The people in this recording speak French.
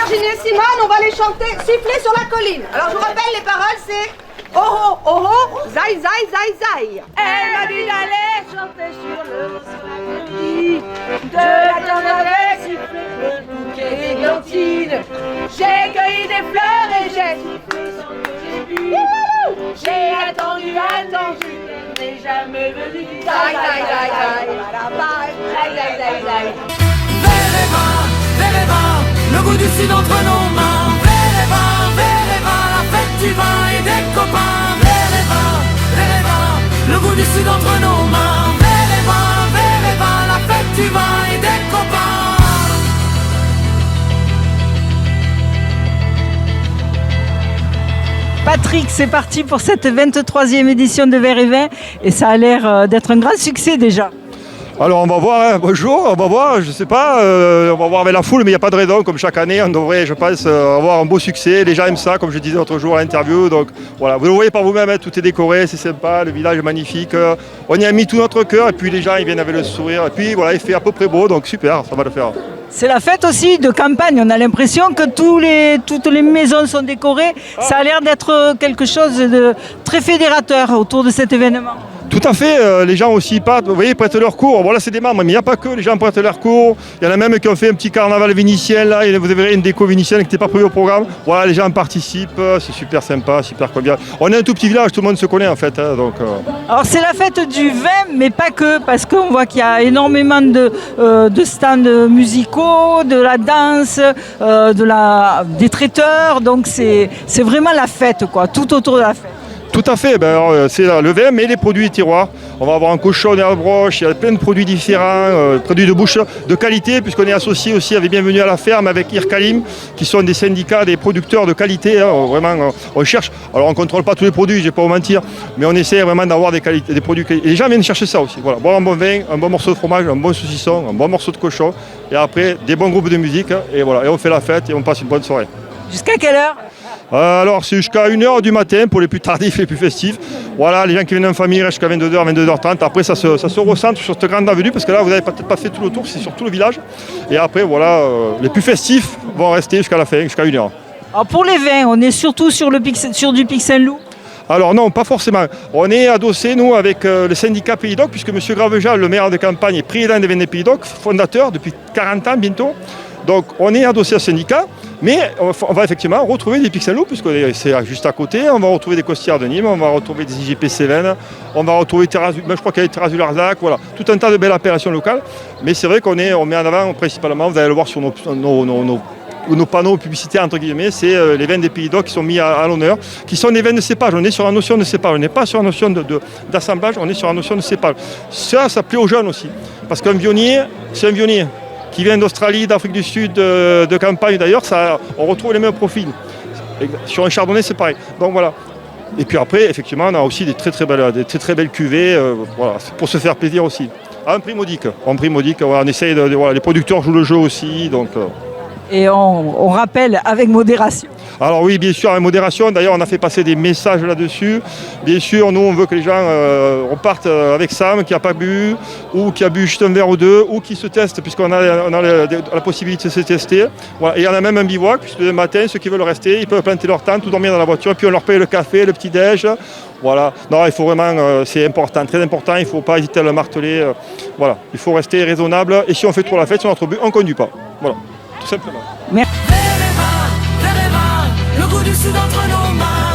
Virginie et Simone, on va les chanter, siffler sur la colline. Alors je vous rappelle, les paroles c'est oh oh, zai zai zai zai. Elle m'a dit d'aller chanter sur la colline, de la tendresse siffler le bouquet d'églantines. J'ai cueilli des fleurs et j'ai sifflé sans que j'ai vu. J'ai attendu, elle n'est jamais venue. Zai zai zai zai, zai zai zai zai. Vers les vents, le goût du sud entre nos mains. Vers les vents, la fête du vin et des copains. Vers les vents, le goût du sud entre nos mains. Vers les vents, la fête du vin et des copains. Patrick, c'est parti pour cette 23e édition de Verre et Vin et ça a l'air d'être un grand succès déjà. Alors on va voir, hein. Bonjour, on va voir, je sais pas, on va voir avec la foule, mais il n'y a pas de raison, comme chaque année, on devrait, je pense, avoir un beau succès. Les gens aiment ça, comme je disais l'autre jour à l'interview, donc voilà, vous le voyez par vous-même, hein, tout est décoré, c'est sympa, le village est magnifique, on y a mis tout notre cœur, et puis les gens ils viennent avec le sourire, et puis voilà, il fait à peu près beau, donc super, ça va le faire. C'est la fête aussi de campagne, on a l'impression que toutes les maisons sont décorées, ça a l'air d'être quelque chose de très fédérateur autour de cet événement. Tout à fait, les gens aussi partent, vous voyez, prêtent leur cours. Bon là c'est des membres, mais il n'y a pas que, les gens prêtent leur cours. Il y en a même qui ont fait un petit carnaval vénitien là, et vous avez une déco vénitienne qui n'était pas prévue au programme. Voilà, les gens participent, c'est super sympa, super convivial. On est un tout petit village, tout le monde se connaît en fait. Hein, donc, Alors c'est la fête du vin, mais pas que, parce qu'on voit qu'il y a énormément de stands musicaux, de la danse, des traiteurs, donc c'est vraiment la fête, quoi, tout autour de la fête. Tout à fait, c'est le vin, mais les produits tiroirs. On va avoir un cochon et un broche, il y a plein de produits différents, produits de bouche de qualité, puisqu'on est associé aussi avec Bienvenue à la ferme, avec IRCALIM, qui sont des syndicats, des producteurs de qualité. Hein, vraiment, on cherche, alors on ne contrôle pas tous les produits, je ne vais pas vous mentir, mais on essaie vraiment d'avoir des produits qualité. Et les gens viennent chercher ça aussi. Voilà, boire un bon vin, un bon morceau de fromage, un bon saucisson, un bon morceau de cochon, et après des bons groupes de musique, et voilà, et on fait la fête et on passe une bonne soirée. Jusqu'à quelle heure ? Alors c'est jusqu'à 1h du matin pour les plus tardifs, les plus festifs. Voilà, les gens qui viennent en famille restent jusqu'à 22h, 22h30. Après ça se recentre sur cette grande avenue parce que là vous n'avez peut-être pas fait tout le tour, c'est sur tout le village. Et après voilà, les plus festifs vont rester jusqu'à la fin, jusqu'à 1h. Alors pour les vins, on est surtout sur du Pic Saint-Loup. Alors non, pas forcément. On est adossé, nous, avec le syndicat Pays d'Oc, puisque M. Gravejal, le maire de campagne, est président des vins des Pays d'Oc, fondateur depuis 40 ans bientôt. Donc on est adossé à ce syndicat, mais on va effectivement retrouver des Pic Saint-Loup, puisque c'est juste à côté. On va retrouver des Costières de Nîmes, on va retrouver des IGP Cévennes, on va retrouver je crois qu'il y a Terrasse du Larzac, voilà, tout un tas de belles appellations locales. Mais c'est vrai qu'on met en avant principalement, vous allez le voir sur nos panneaux publicitaires, entre guillemets, c'est les vins des Pays d'Oc qui sont mis à l'honneur, qui sont des vins de cépage. On est sur la notion de cépage, on n'est pas sur la notion d'assemblage, on est sur la notion de cépage. Ça plaît aux jeunes aussi, parce qu'un vionnier, c'est un vionnier qui vient d'Australie, d'Afrique du Sud, de campagne d'ailleurs, on retrouve les mêmes profils. Sur un chardonnay, c'est pareil. Donc voilà. Et puis après, effectivement, on a aussi des très belles cuvées, voilà, pour se faire plaisir aussi. À un prix modique. On essaye les producteurs jouent le jeu aussi, donc. Et on rappelle avec modération. Alors oui, bien sûr, avec modération. D'ailleurs, on a fait passer des messages là-dessus. Bien sûr, nous, on veut que les gens repartent avec Sam, qui n'a pas bu, ou qui a bu juste un verre ou deux, ou qui se teste, puisqu'on a la possibilité de se tester. Voilà. Et il y en a même un bivouac, puisque le matin, ceux qui veulent rester, ils peuvent planter leur tente, tout dormir dans la voiture, et puis on leur paye le café, le petit-déj. Voilà. Non, il faut vraiment, c'est important, très important, il ne faut pas hésiter à le marteler. Voilà. Il faut rester raisonnable. Et si on fait trop la fête sur notre but, on ne conduit pas. Voilà. Tout simplement. Merci. Vers les vins, le goût du sud entre nos mains.